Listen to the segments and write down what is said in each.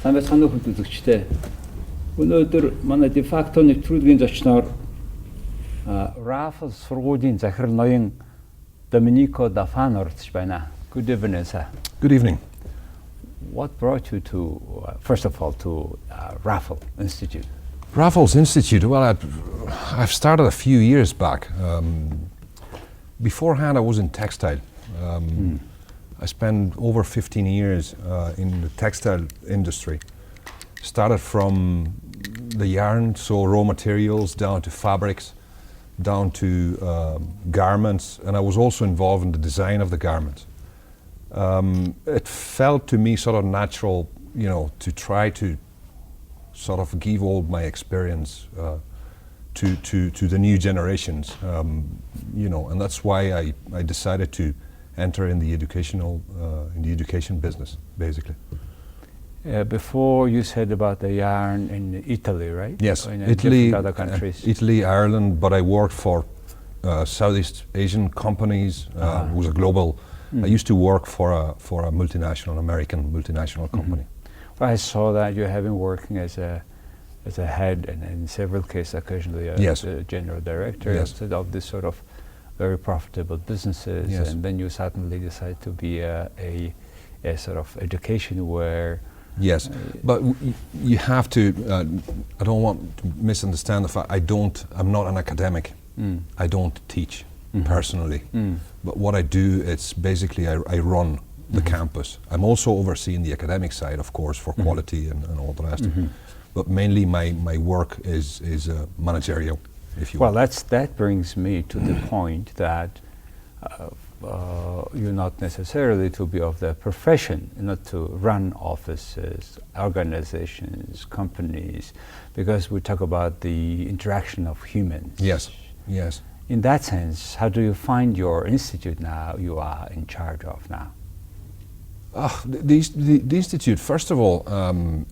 Сайн байцгаана уу үзэгчдээ. Өнөөдөр манай дефакто нэвтрүүлгийн зочноор Рафлес сургуулийн захирал Ноён Доменико Даффан оролцож байна. Good evening, sir. Good evening. What brought you to, first of all, to Рафлес Institute? Рафлес Institute, well, I've started a few years back. Beforehand, I was in textile. I spent over 15 years in the textile industry. Started from the yarn, so raw materials, down to fabrics, down to garments, and I was also involved in the design of the garments. It felt to me sort of natural, you know, to try to sort of give all my experience to the new generations, you know, and that's why I decided to enter in the education business, basically. Before you said about the yarn in Italy, right? Yes, in Italy, other countries. Italy, Ireland, but I worked for Southeast Asian companies. It was a global. I used to work for a multinational, American multinational company. Well, I saw that you have been working as a head and in several cases occasionally as a general director of this sort of very profitable businesses, and then you suddenly decide to be a sort of education where. Yes, but you have to. I don't want to misunderstand the fact. I'm not an academic. I don't teach personally. But what I do, it's basically I run the campus. I'm also overseeing the academic side, of course, for quality and all the rest. But mainly my work is managerial, if you will. Well, that brings me to the point that you're not necessarily to be of the profession, not to run offices, organizations, companies, because we talk about the interaction of humans. Yes, yes. In that sense, how do you find your institute now you are in charge of now? The institute, first of all,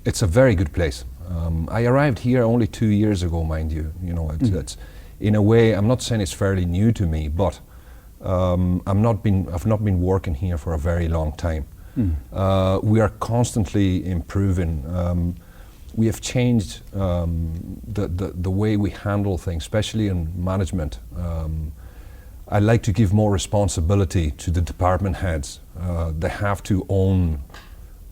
it's a very good place. I arrived here only 2 years ago, mind you. You know, it's in a way, I'm not saying it's fairly new to me, but I've not been working here for a very long time. We are constantly improving. We have changed the way we handle things, especially in management. I like to give more responsibility to the department heads. They have to own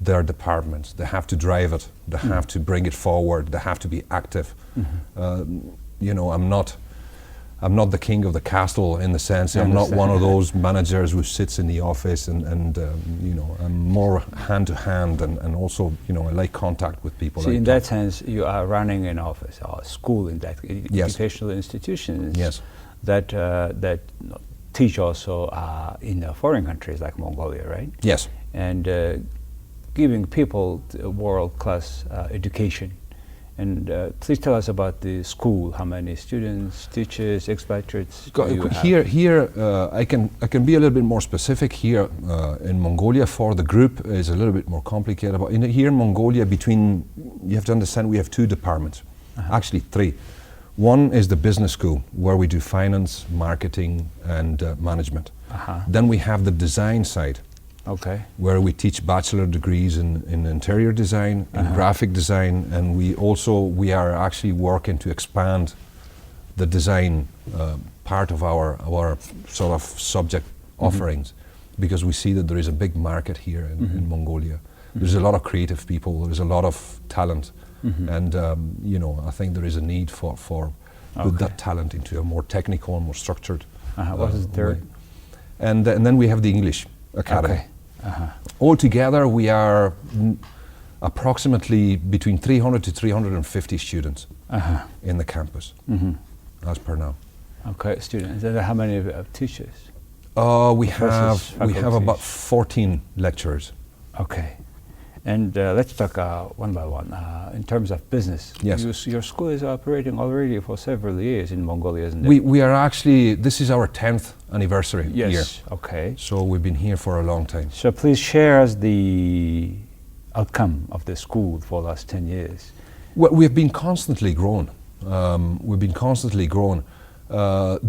their departments. They have to drive it. They have to bring it forward. They have to be active. You know, I'm not the king of the castle in the sense. I'm not one of those managers who sits in the office and you know, I'm more hand to hand and also, you know, I like contact with people. So in that sense, you are running an office or a school in that educational institutions that teach also in foreign countries like Mongolia, right? Yes. And giving people world-class education. And please tell us about the school. How many students, teachers, expatriates do you have? Here, I can be a little bit more specific. Here in Mongolia, for the group is a little bit more complicated. But here in Mongolia, you have to understand, we have 2 departments, actually 3. One is the business school, where we do finance, marketing, and management. Then we have the design side. Okay. Where we teach bachelor degrees in interior design, in graphic design, and we are actually working to expand the design part of our sort of subject offerings, because we see that there is a big market here in Mongolia. There's a lot of creative people, there's a lot of talent, and you know, I think there is a need for put that talent into a more technical and more structured what is the third? way. And then we have the English Academy. Okay. Altogether, we are approximately between 300 to 350 students in the campus, as per now. Okay, students. And how many teachers? We have about 14 lecturers. Okay. And let's talk one by one. In terms of business, your school is operating already for several years in Mongolia, isn't it? We are actually, this is our 10th anniversary year. Okay. So we've been here for a long time. So please share us the outcome of the school for the last 10 years. Well, we've been constantly growing. The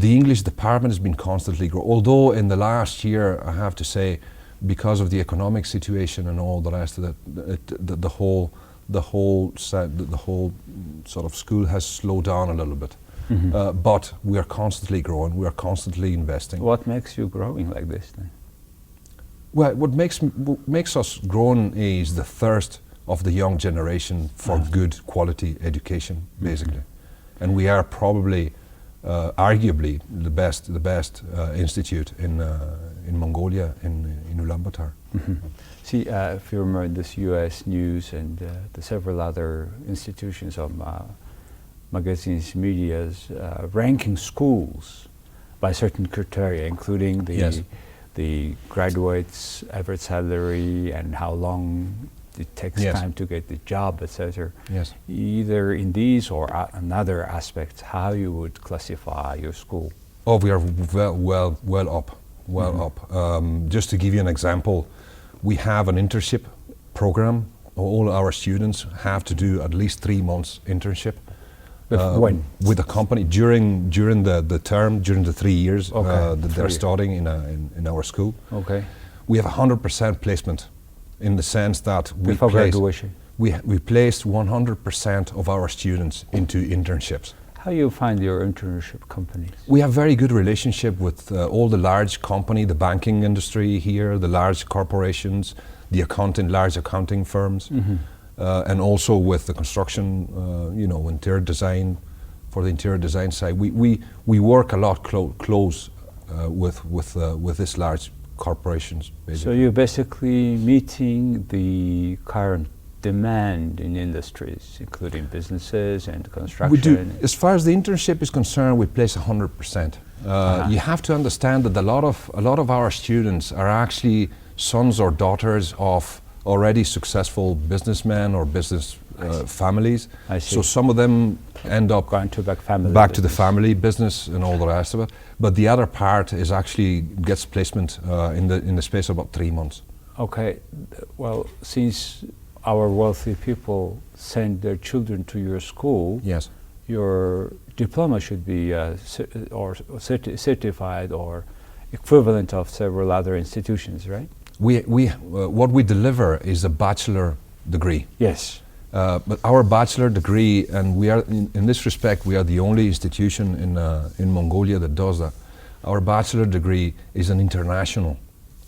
English department has been constantly growing. Although in the last year, I have to say, because of the economic situation and all the rest of it, the whole the whole sort of school has slowed down a little bit. But we are constantly growing. We are constantly investing. What makes you growing like this then? Well, what makes us growing is the thirst of the young generation for good quality education, basically. And we are probably, arguably, the best institute in Mongolia, in Ulaanbaatar. See, if you remember this U.S. News and the several other institutions of magazines, medias, ranking schools by certain criteria, including the graduates' average salary and how long it takes time to get the job, etc. Yes. Either in these or another aspects, how you would classify your school? Oh, we are well up. Just to give you an example, we have an internship program. All our students have to do at least 3 months internship. When? With a company during the term, during the 3 years that they're studying in our school. Okay. We have 100% placement, in the sense that before graduation. We placed 100% of our students into internships. How you find your internship companies? We have very good relationship with all the large company, the banking industry here, the large corporations, the large accounting firms, and also with the construction, interior design, for the interior design side. We work a lot close with this large corporations, basically. So you're basically meeting the current demand in industries, including businesses and construction. We do. As far as the internship is concerned, we place 100%. You have to understand that a lot of our students are actually sons or daughters of already successful businessmen or business families. I see. So some of them end up going to back to the family business and all the rest of it. But the other part is actually gets placement in the space of about 3 months. Okay. Well, since our wealthy people send their children to your school, yes, your diploma should be certified or equivalent of several other institutions, right? What we deliver is a bachelor degree. Yes. But our bachelor degree, and we are in this respect, we are the only institution in Mongolia that does that. Our bachelor degree is an international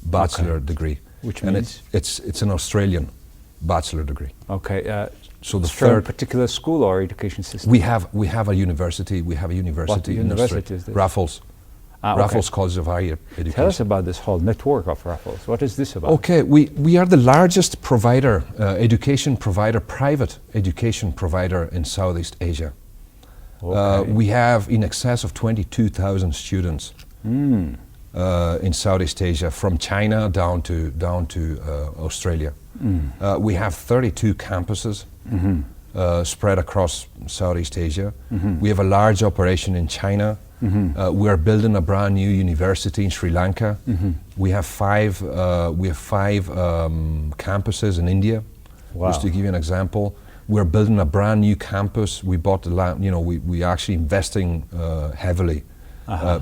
bachelor degree, which means it's an Australian bachelor degree. Okay. So the third particular school or education system? We have a university. We have a university. What university is this? Raffles. Raffles College of Higher Education. Tell us about this whole network of Raffles. What is this about? Okay, we are the largest provider, private education provider in Southeast Asia. Okay. We have in excess of 22,000 students in Southeast Asia, from China down to Australia. We have 32 campuses spread across Southeast Asia. We have a large operation in China. We are building a brand new university in Sri Lanka. We have five campuses in India. Wow. Just to give you an example, we're building a brand new campus. We bought the land. We actually investing heavily,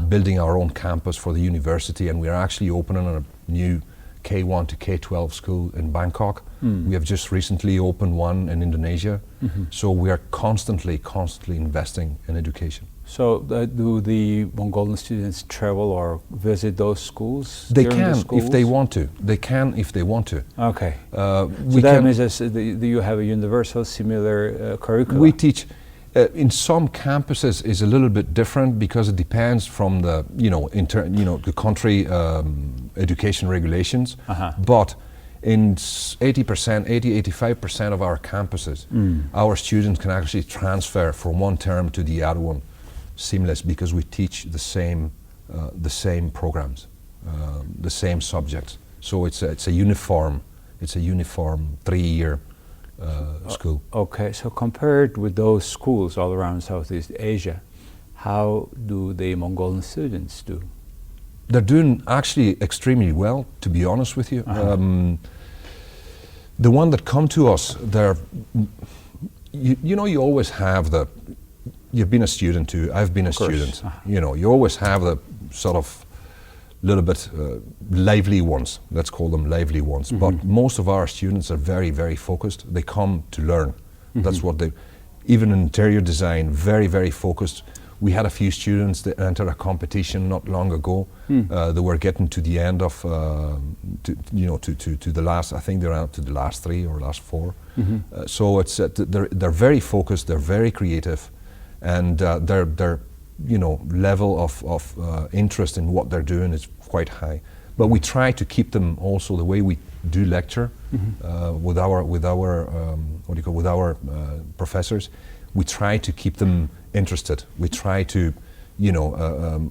building our own campus for the university, and we are actually opening a new K1 to K12 school in Bangkok. We have just recently opened one in Indonesia. So we are constantly investing in education. So do the Mongolian students travel or visit those schools? They can if they want to. They can if they want to. Okay. So that means do you have a universal similar curriculum? We teach. In some campuses is a little bit different because it depends from the the country education regulations. But in 85% of our campuses, our students can actually transfer from one term to the other one seamless, because we teach the same programs, the same subjects. So it's a uniform 3-year school. Okay, so compared with those schools all around Southeast Asia, how do the Mongolian students do? They're doing actually extremely well, to be honest with you. The one that come to us, you always have you've been a student too, I've been a student. You always have the sort of little bit lively ones. Let's call them lively ones. But most of our students are very, very focused. They come to learn. That's what they, even in interior design, very, very focused. We had a few students that entered a competition not long ago. They were getting to the end of, to the last, I think they're out to the last 3 or last 4. So it's they're very focused, they're very creative, and their level of interest in what they're doing is quite high. But we try to keep them also the way we do lecture with our professors. We try to keep them interested. We try to,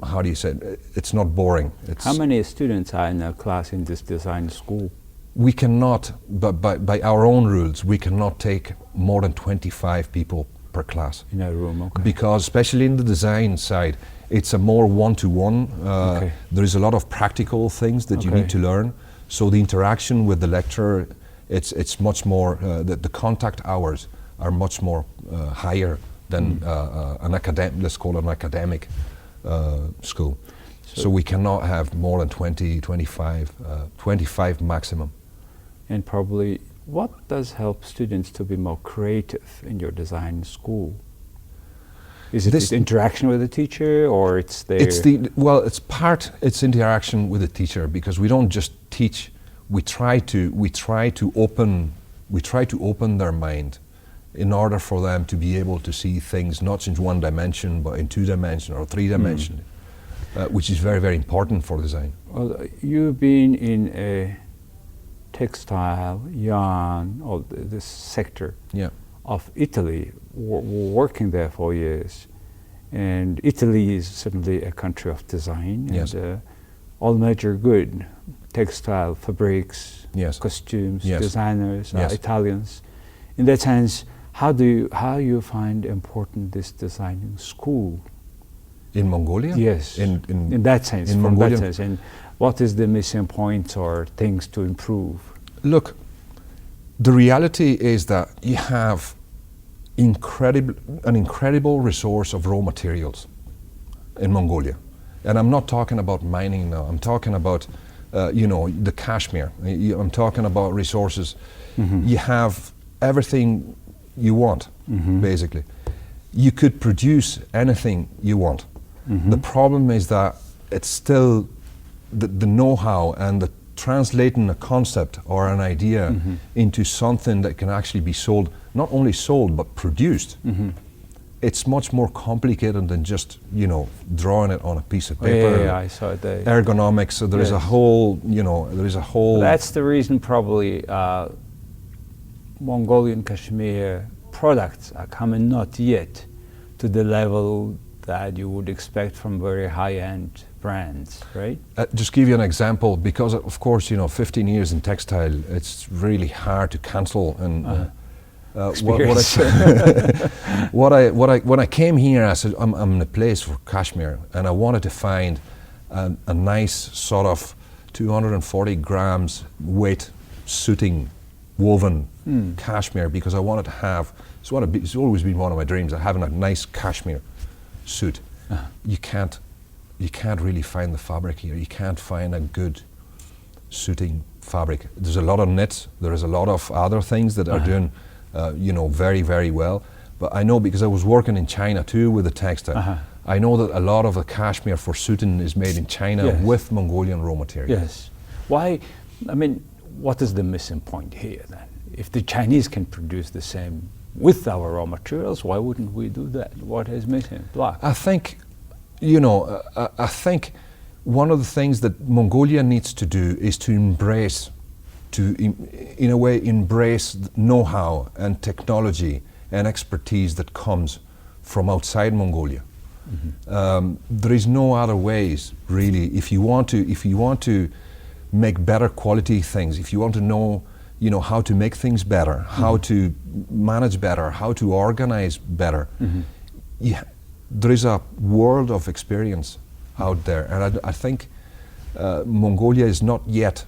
how do you say it? It's not boring. How many students are in a class in this design school? We cannot, but by our own rules, we cannot take more than 25 people per class. In a room, okay. Because especially in the design side, it's a more one-to-one. Okay. There is a lot of practical things that you need to learn. So the interaction with the lecturer, it's much more, the contact hours are much more higher than an academic, let's call it an academic school. So we cannot have more than 20, 25, 25 maximum. And probably, what does help students to be more creative in your design school? Is it this interaction with the teacher, or it's their... It's interaction with the teacher, because we don't just teach, we try to open their mind in order for them to be able to see things not in one dimension, but in 2 dimension or 3 dimension, which is very, very important for design. Well, you've been in a textile, yarn, or this sector of Italy, working there for years. And Italy is certainly a country of design. Yes. And all major good textile fabrics, costumes, designers are Italians. In that sense, how you find important this designing school? In Mongolia? Yes. In that sense, from that sense. And what is the missing points or things to improve? Look, the reality is that you have an incredible resource of raw materials in Mongolia. And I'm not talking about mining now. I'm talking about, the cashmere. I'm talking about resources. You have everything you want, basically. You could produce anything you want. The problem is that it's still the know-how and the translating a concept or an idea into something that can actually be sold, not only sold, but produced. It's much more complicated than just, drawing it on a piece of paper. Yeah, I saw it there. Ergonomics, so there is a whole, That's the reason probably Mongolian cashmere products are coming not yet to the level that you would expect from very high-end brands, right? Just give you an example, because of course, 15 years in textile, it's really hard to cancel. And when I came here, I said, I'm in a place for cashmere, and I wanted to find a nice sort of 240 grams weight suiting woven cashmere, because I wanted to have, it's always been one of my dreams, of having a nice cashmere suit. You can't really find the fabric here. You can't find a good suiting fabric. There's a lot of knits. There is a lot of other things that are doing, very, very well. But I know, because I was working in China too with the textile, I know that a lot of the cashmere for suiting is made in China with Mongolian raw materials. Yes. Why? I mean, what is the missing point here then? If the Chinese can produce the same with our raw materials, why wouldn't we do that? What is missing? Block. I think, I think one of the things that Mongolia needs to do is to embrace, in a way, embrace know-how and technology and expertise that comes from outside Mongolia. There is no other ways, really. If you want to make better quality things, if you want to know, how to make things better, how to manage better, how to organize better, there is a world of experience out there, and I think Mongolia is not yet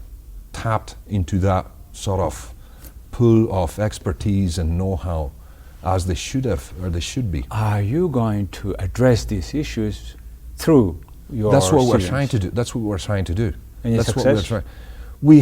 tapped into that sort of pool of expertise and know-how as they should have, or they should be. Are you going to address these issues through your That's what students? we're trying to do. That's what we're trying to do. Any That's success? what we're trying. We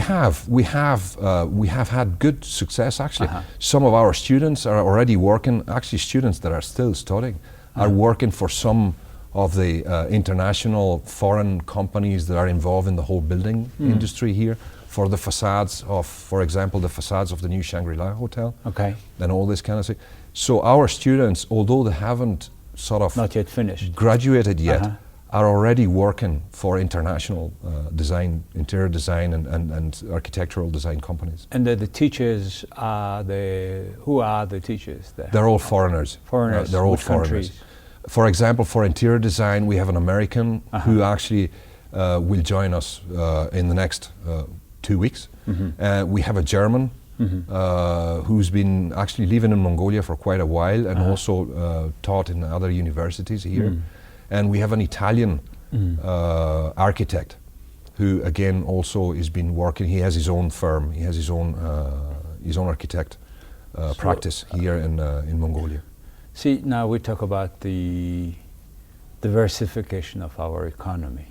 have had good success actually. Some of our students are already working. Actually, students that are still studying are working for some of the international foreign companies that are involved in the whole building industry here, for the facades of, for example, the facades of the new Shangri-La Hotel. Okay. And all this kind of thing. So our students, although they haven't sort of not yet finished, graduated yet, are already working for international design, interior design and architectural design companies. And the teachers are who are the teachers there? They're all foreigners. Foreigners. They're all Which foreigners. countries? For example, for interior design, we have an American who actually will join us in the next 2 weeks. We have a German who's been actually living in Mongolia for quite a while and also taught in other universities here. And we have an Italian architect who again also has been working. He has his own firm. He has his own architect practice here in Mongolia. See, now we talk about the diversification of our economy.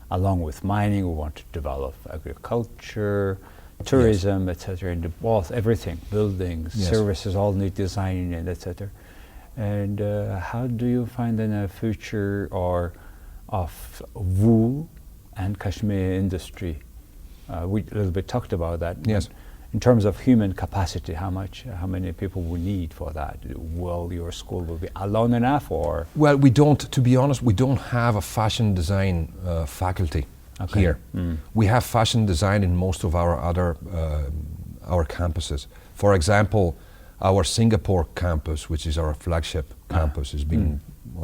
Along with mining, we want to develop agriculture, tourism, etc. And everything, buildings, services, all need design and etc. And how do you find in a future of wool and cashmere industry? We a little bit talked about that. Yes. In terms of human capacity, how many people we need for that? Will your school will be alone enough, or? Well, we don't. To be honest, we don't have a fashion design faculty here. We have fashion design in most of our other our campuses. For example, our Singapore campus, which is our flagship campus, has been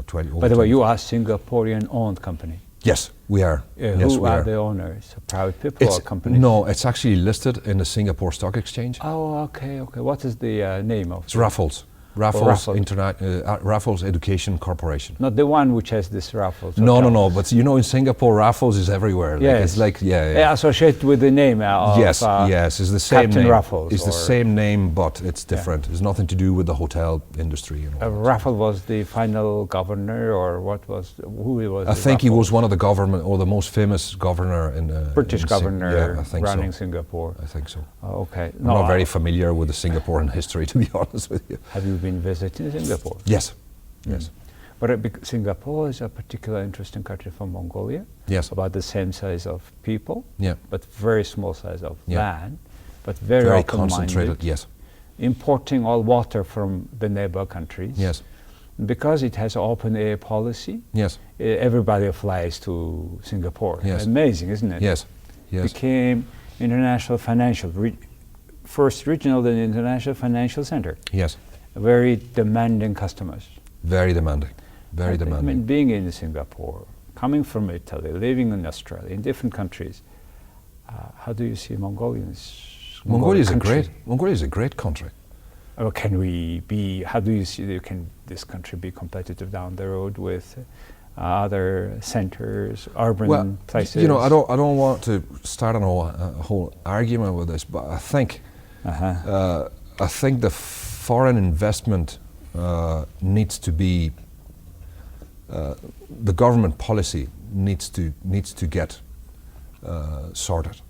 20. By the way, you are Singaporean-owned company. Yes, we are. Yes, who we are the owners? Private people or companies? No, it's actually listed in the Singapore Stock Exchange. Oh, okay. What is the name of? It's Raffles. Raffles Education Corporation. Not the one which has this Raffles. No. But you know, in Singapore, Raffles is everywhere. Yes. Associated with the name of yes, it's the same Captain name. Raffles. It's the same name, but it's different. It's nothing to do with the hotel industry. Raffles was the final governor, or who he was? I think he was one of the government, or the most famous governor in British governor I think running so. Singapore. I think so. Okay. I'm not very familiar with the Singaporean history, to be honest with you. Have you been visiting Singapore? Yes. Yes. But Singapore is a particularly interesting country for Mongolia. Yes. About the same size of people. Yeah. But very small size of land. But very concentrated. Yes. Importing all water from the neighbor countries. Yes. Because it has open air policy. Yes. Everybody flies to Singapore. Yes. Amazing, isn't it? Yes. Yes. Became international financial first regional then international financial center. Yes. Very demanding customers. Very demanding. Very demanding. I mean, being in Singapore, coming from Italy, living in Australia, in different countries, how do you see Mongolians? Mongolia is a great country. Or how do you see this country be competitive down the road with other centers, urban places? You know, I don't want to start on a whole argument with this, but I think the foreign investment needs to be the government policy needs to get sorted,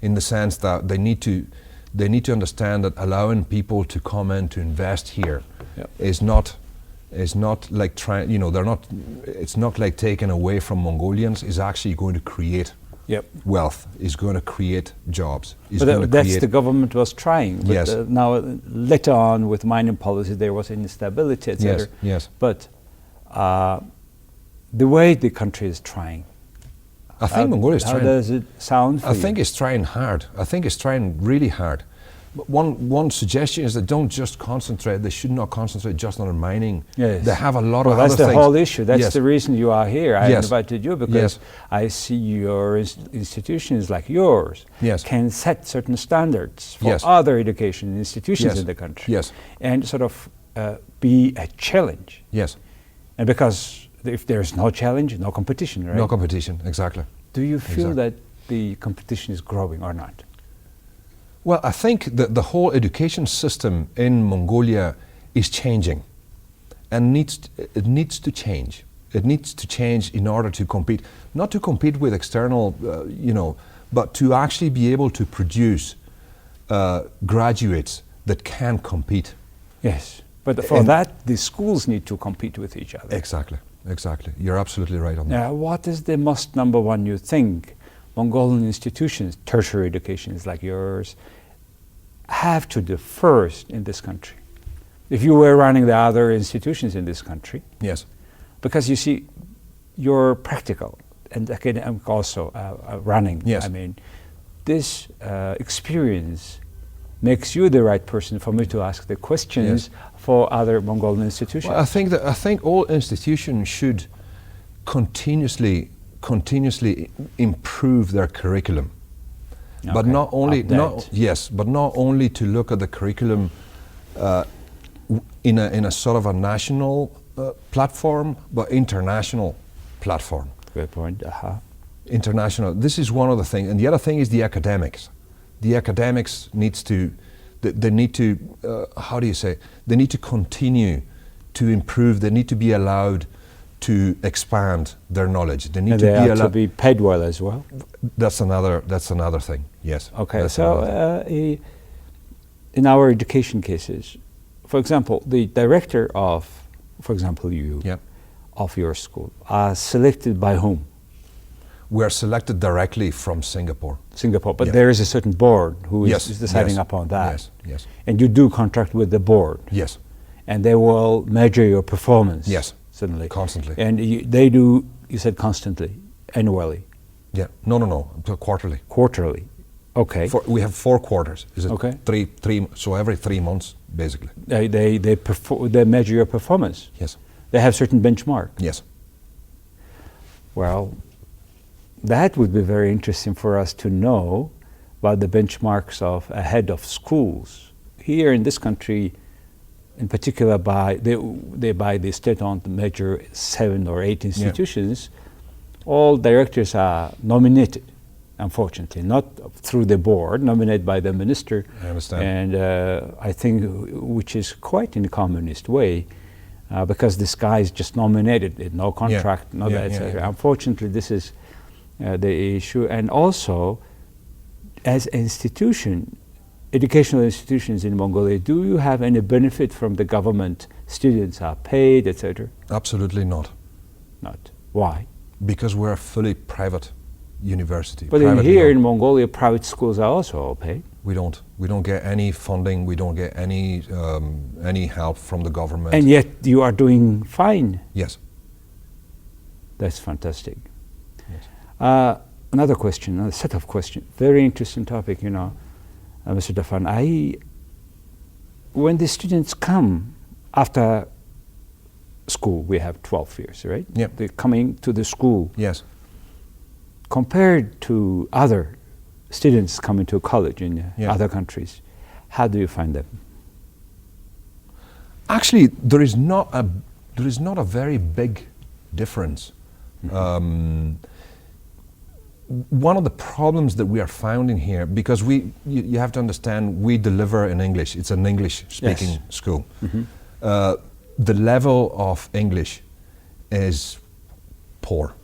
in the sense that they need to understand that allowing people to come in to invest here is not like trying. You know, it's not like taking away from Mongolians. Is actually going to create wealth. Is going to create jobs. But that's the government was trying. But yes. Now later on with mining policy there was instability, etc. Yes. But the way the country is trying. I think Mongolia is trying. How does it sound for you? I think it's trying hard. I think it's trying really hard. But one suggestion is that don't just concentrate. They should not concentrate just on mining. Yes. They have a lot of other things. That's the whole issue. That's yes. the reason you are here. I invited you because yes. I see your institutions like yours can set certain standards for other education institutions in the country. Yes. And sort of be a challenge. Yes. And because if there's no challenge, no competition, right? No competition, exactly. Do you feel that the competition is growing or not? Well, I think that the whole education system in Mongolia is changing, and it needs to change. It needs to change in order to compete, not to compete with external, but to actually be able to produce graduates that can compete. Yes, but for that, the schools need to compete with each other. Exactly. You're absolutely right on that. Now, what is the most number one you think Mongolian institutions, tertiary educations like yours, have to do first in this country? If you were running the other institutions in this country. Yes. Because you see, you're practical and academic also running. Yes. I mean, this experience makes you the right person for me to ask the questions for other Mongolian institutions. Well, I think all institutions should continuously improve their curriculum. Okay. But not only but not only to look at the curriculum in a sort of a national platform, but international platform. Good point. International. This is one of the things, and the other thing is the academics. The academics needs to, they need to, how do you say? They need to continue to improve. They need to be allowed to expand their knowledge. They need to be paid well as well. That's another thing. Yes. Okay. So in our education cases, for example, the director of, for example, you, of your school, are selected by whom? We are selected directly from Singapore. But there is a certain board who is deciding upon that. Yes. And you do contract with the board. Yes. And they will measure your performance. Yes. Certainly. Constantly. And they do, you said constantly, annually. Yeah. No. Quarterly. Quarterly. Okay. We have 4 quarters. Is it okay. Three? So every 3 months, basically. They measure your performance. Yes. They have certain benchmark. Yes. Well, that would be very interesting for us to know about the benchmarks of a head of schools. Here in this country, in particular, by the state-owned measure 7 or 8 institutions, all directors are nominated. Unfortunately, not through the board, nominated by the minister. I understand. And I think, which is quite in a communist way, because this guy is just nominated, no contract, no that, etc. Unfortunately, this is the issue. And also, as an institution, educational institutions in Mongolia, do you have any benefit from the government? Students are paid, etc. Absolutely not. Not. Why? Because we're a fully private university. But here in Mongolia, private schools are also all paid. We don't get any funding. We don't get any help from the government. And yet you are doing fine. Yes. That's fantastic. Yes. Another question, another set of questions. Very interesting topic, Mr. Daffan. When the students come after school, we have 12 years, right? Yeah. They're coming to the school. Yes. Compared to other students coming to college in other countries, how do you find them? Actually, there is not a very big difference. Mm-hmm. One of the problems that we are finding here, because you have to understand, we deliver in English. It's an English-speaking school. Mm-hmm. The level of English is poor.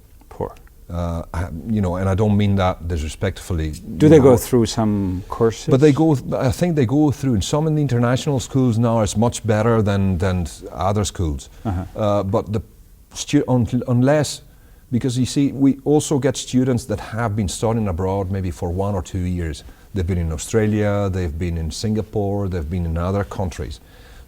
And I don't mean that disrespectfully. Do they go through some courses? But I think they go through, and some in the international schools now is much better than other schools. Uh-huh. But unless, because you see, we also get students that have been studying abroad maybe for 1 or 2 years. They've been in Australia, they've been in Singapore, they've been in other countries.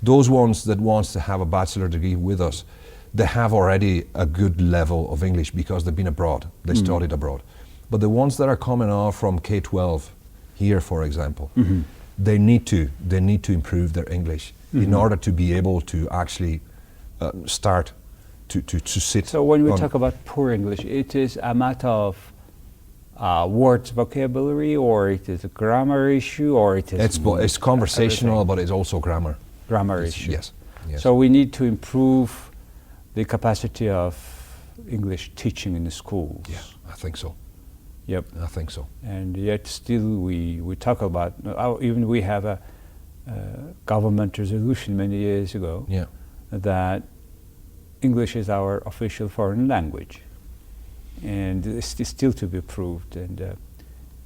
Those ones that wants to have a bachelor degree with us, they have already a good level of English because they've been abroad, they studied abroad. But the ones that are coming out from K-12 here, for example, they need to improve their English in order to be able to actually start to sit. So when we talk about poor English, it is a matter of words vocabulary, or it is a grammar issue, or it is... It's conversational, but it's also grammar. Grammar issue. Yes. So we need to improve the capacity of English teaching in the schools. Yeah, I think so. Yep. I think so. And yet still we talk about, even we have a government resolution many years ago that English is our official foreign language, and it's still to be proved. And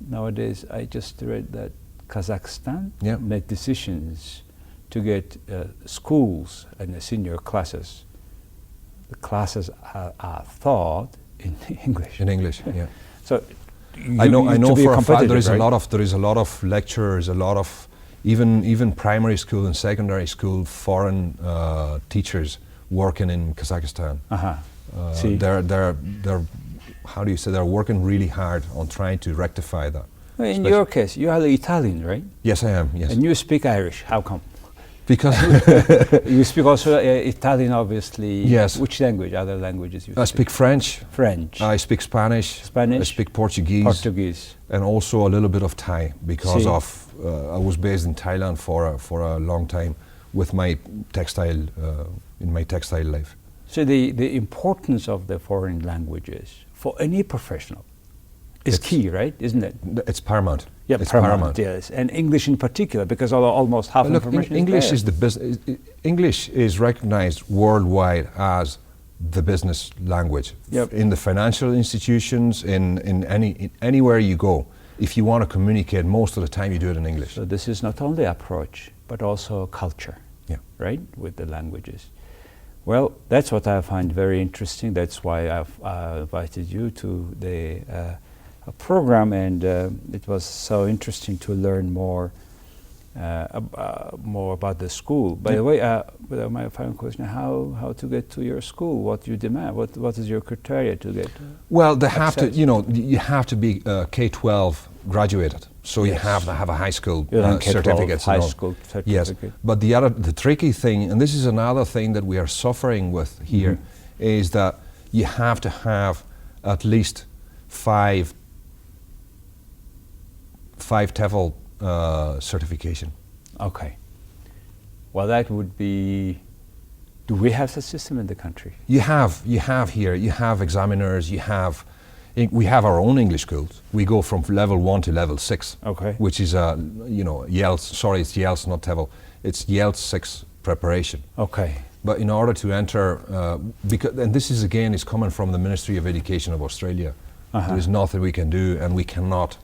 nowadays, I just read that Kazakhstan made decisions to get schools and the senior classes. The classes are taught in English. In English, yeah. So I know for a fact there is right? a lot of lecturers, a lot of even primary school and secondary school foreign teachers working in Kazakhstan. See, they're how do you say, they're working really hard on trying to rectify that. Well, in your case, you are Italian, right? Yes, I am. Yes. And you speak Irish. How come? Because you speak also Italian, obviously. Yes. Which language? Other languages you I speak French. French. I speak Spanish. Spanish. I speak Portuguese. Portuguese. And also a little bit of Thai because of I was based in Thailand for a long time with my textile in my textile life. So the importance of the foreign languages for any professional is key, right? Isn't it? It's paramount. Yeah, it's paramount. Yes, and English in particular, because almost half information English is the business. English is recognized worldwide as the business language. Yep. In the financial institutions, in anywhere you go, if you want to communicate, most of the time you do it in English. So this is not only approach, but also culture. Yeah. Right, with the languages. Well, that's what I find very interesting. That's why I've invited you to the program, and it was so interesting to learn more about the school. By the way, my final question: how to get to your school? What you demand? What is your criteria to get? Well, they have to. You have to be K-12 graduated, so you have to have a high school certificate. High school certificate. Yes, but the tricky thing, and this is another thing that we are suffering with here, is that you have to have at least five TEFL certification. Okay. Well, that would be. Do we have such system in the country? You have here. You have examiners. We have our own English schools. We go from level 1 to level 6. Okay. Which is YELS. Sorry, it's YELS, not TEFL. It's YELS 6 preparation. Okay. But in order to enter, and this is again is coming from the Ministry of Education of Australia. There is nothing we can do, and we cannot.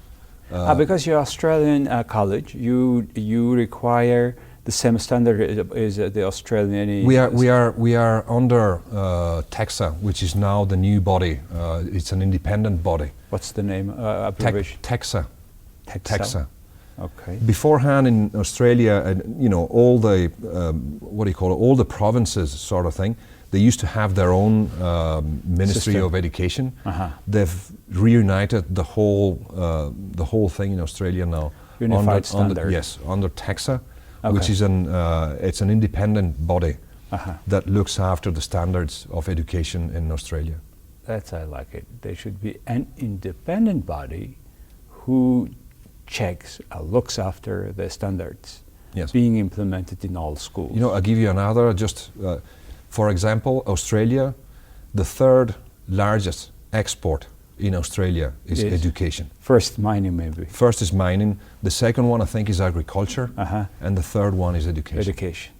Because you're Australian college, you require the same standard as the Australian. We are under TEXA, which is now the new body. It's an independent body. What's the name? Abbreviation? TEXA. TEXA. Okay. Beforehand in Australia, all the all the provinces sort of thing. They used to have their own Ministry of Education. They've reunited the whole thing in Australia now. Unified standard. Under TEXA, which is it's an independent body that looks after the standards of education in Australia. I like it. There should be an independent body who checks, looks after the standards being implemented in all schools. I'll give you another for example, Australia, the third largest export in Australia is education. First mining, maybe. First is mining. The second one, I think, is agriculture. And the third one is education.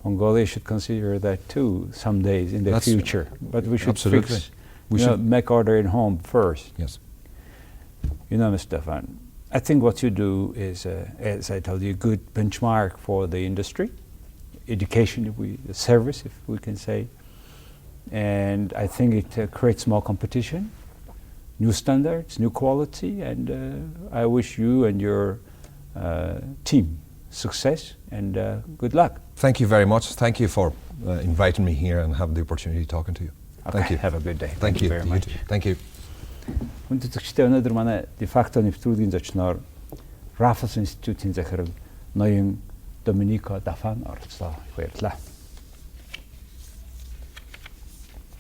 Mongolia should consider that too some days in the future. But we should fix, make order in home first. Yes. Mr. Daffan, I think what you do is, as I told you, a good benchmark for the industry. Education, service, if we can say, and I think it creates more competition, new standards, new quality, and I wish you and your team success and good luck. Thank you very much. Thank you for inviting me here and having the opportunity talking to you. Okay. Thank you. Have a good day. Thank you very much. Thank you. Хүндэтгэгчтэй өнөөдөр манай дефакто нэвтрүүлгийн зочноор Рафлес Институтын захирал Ноён Доменико Даффан оролцлоо. Баярлалаа.